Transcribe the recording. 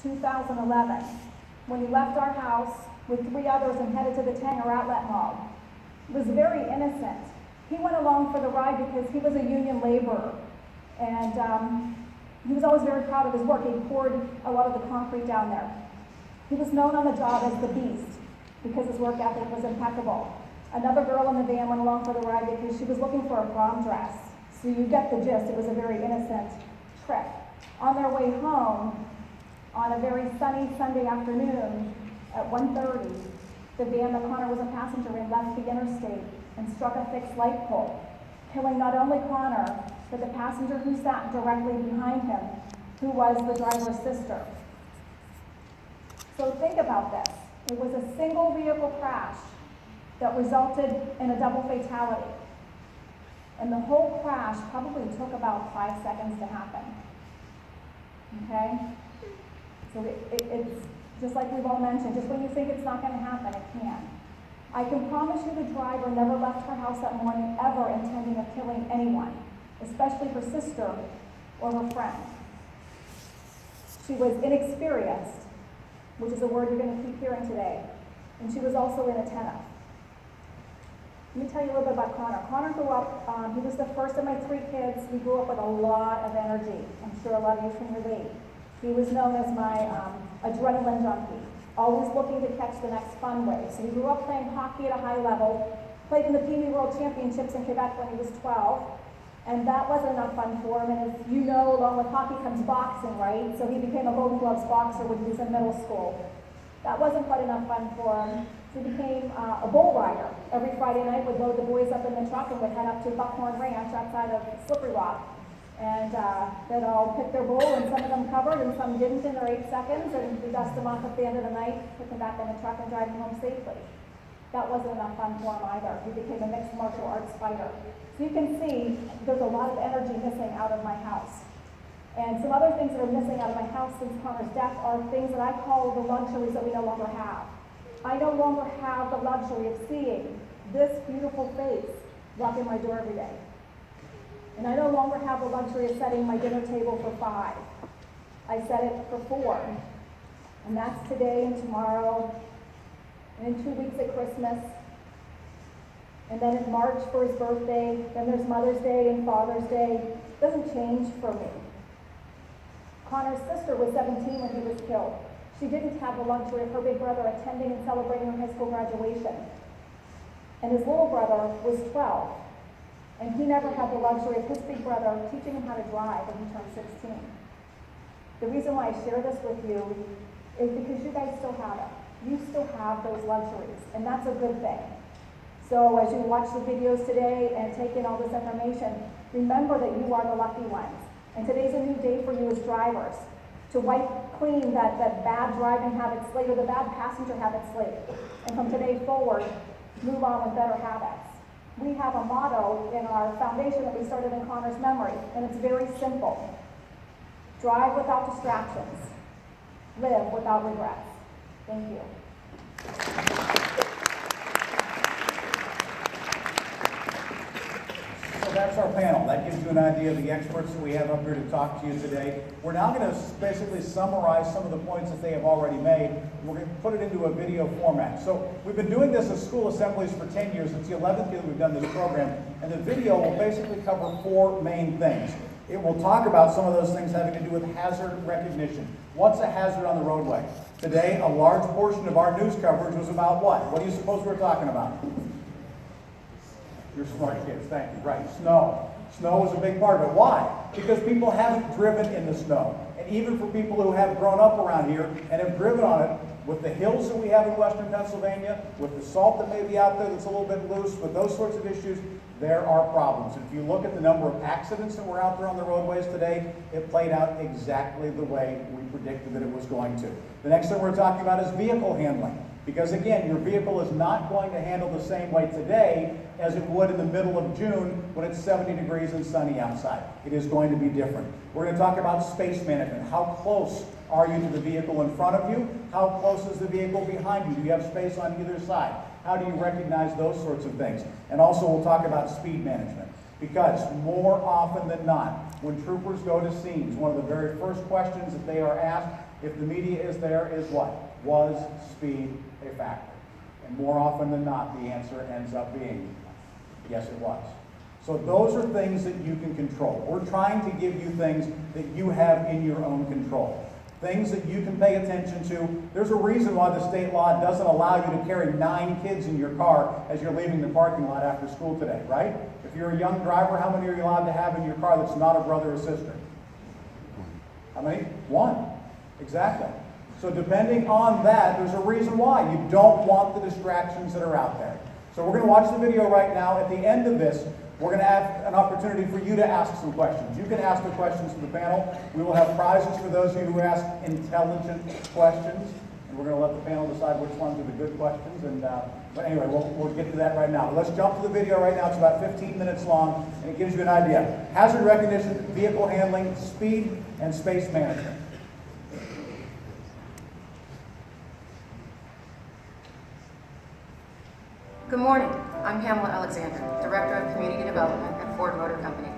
2011, when he left our house with 3 others and headed to the Tanger Outlet Mall. It was very innocent. He went along for the ride because he was a union laborer, and he was always very proud of his work. He poured a lot of the concrete down there. He was known on the job as the Beast because his work ethic was impeccable. Another girl in the van went along for the ride because she was looking for a prom dress. So you get the gist, it was a very innocent trip. On their way home, on a very sunny Sunday afternoon at 1:30, the van that Connor was a passenger in left the interstate and struck a fixed light pole, killing not only Connor, but the passenger who sat directly behind him, who was the driver's sister. So think about this. It was a single vehicle crash that resulted in a double fatality. And the whole crash probably took about 5 seconds to happen. Okay? So it's just like we've all mentioned, just when you think it's not going to happen, it can. I can promise you the driver never left her house that morning ever intending of killing anyone, especially her sister or her friend. She was inexperienced, which is a word you're going to keep hearing today, and she was also inattentive. Let me tell you a little bit about Connor. Connor grew up, he was the first of my 3 kids. He grew up with a lot of energy. I'm sure a lot of you can relate. He was known as my adrenaline junkie, always looking to catch the next fun wave. So he grew up playing hockey at a high level, played in the Pee Wee World Championships in Quebec when he was 12, and that wasn't enough fun for him. And as you know, along with hockey comes boxing, right? So he became a Golden Gloves boxer when he was in middle school. That wasn't quite enough fun for him. He became a bull rider. Every Friday night would load the boys up in the truck and would head up to Buckhorn Ranch outside of Slippery Rock. And they'd all pick their bull, and some of them covered and some didn't in their 8 seconds, and we dust them off at the end of the night, put them back in the truck and drive them home safely. That wasn't enough fun for him either. He became a mixed martial arts fighter. So you can see there's a lot of energy missing out of my house. And some other things that are missing out of my house since Connor's death are things that I call the luxuries that we no longer have. I no longer have the luxury of seeing this beautiful face walk in my door every day. And I no longer have the luxury of setting my dinner table for 5. I set it for 4. And that's today and tomorrow, and in 2 weeks at Christmas, and then in March for his birthday, then there's Mother's Day and Father's Day. It doesn't change for me. Connor's sister was 17 when he was killed. She didn't have the luxury of her big brother attending and celebrating her high school graduation. And his little brother was 12. And he never had the luxury of his big brother teaching him how to drive when he turned 16. The reason why I share this with you is because you guys still have it. You still have those luxuries, and that's a good thing. So as you watch the videos today and take in all this information, remember that you are the lucky ones. And today's a new day for you as drivers to wipe clean that bad driving habit slate or the bad passenger habit slate. And from today forward, move on with better habits. We have a motto in our foundation that we started in Connor's memory, and it's very simple. Drive without distractions. Live without regrets. Thank you. So that's our panel. That gives you an idea of the experts that we have up here to talk to you today. We're now going to basically summarize some of the points that they have already made. We're going to put it into a video format. So we've been doing this as school assemblies for 10 years. It's the 11th year that we've done this program. And the video will basically cover 4 main things. It will talk about some of those things having to do with hazard recognition. What's a hazard on the roadway? Today, a large portion of our news coverage was about what? What do you suppose we're talking about? You're smart kids, thank you. Right, snow. Snow is a big part of it. Why? Because people haven't driven in the snow. And even for people who have grown up around here and have driven on it, with the hills that we have in western Pennsylvania, with the salt that may be out there that's a little bit loose, with those sorts of issues, there are problems. If you look at the number of accidents that were out there on the roadways today, it played out exactly the way we predicted that it was going to. The next thing we're talking about is vehicle handling. Because again, your vehicle is not going to handle the same way today as it would in the middle of June when it's 70 degrees and sunny outside. It is going to be different. We're going to talk about space management. How close are you to the vehicle in front of you? How close is the vehicle behind you? Do you have space on either side? How do you recognize those sorts of things? And also we'll talk about speed management. Because more often than not, when troopers go to scenes, one of the very first questions that they are asked if the media is there, is what? Was speed a factor? And more often than not, the answer ends up being, yes, it was. So those are things that you can control. We're trying to give you things that you have in your own control. Things that you can pay attention to. There's a reason why the state law doesn't allow you to carry 9 kids in your car as you're leaving the parking lot after school today, right? If you're a young driver, how many are you allowed to have in your car that's not a brother or sister? How many? 1. Exactly. So depending on that, there's a reason why. You don't want the distractions that are out there. So we're going to watch the video right now. At the end of this, we're going to have an opportunity for you to ask some questions. You can ask the questions to the panel. We will have prizes for those of you who ask intelligent questions. And we're going to let the panel decide which ones are the good questions. But anyway, we'll get to that right now. But let's jump to the video right now. It's about 15 minutes long, and it gives you an idea. Hazard recognition, vehicle handling, speed, and space management. Good morning. I'm Pamela Alexander, Director of Community Development at Ford Motor Company.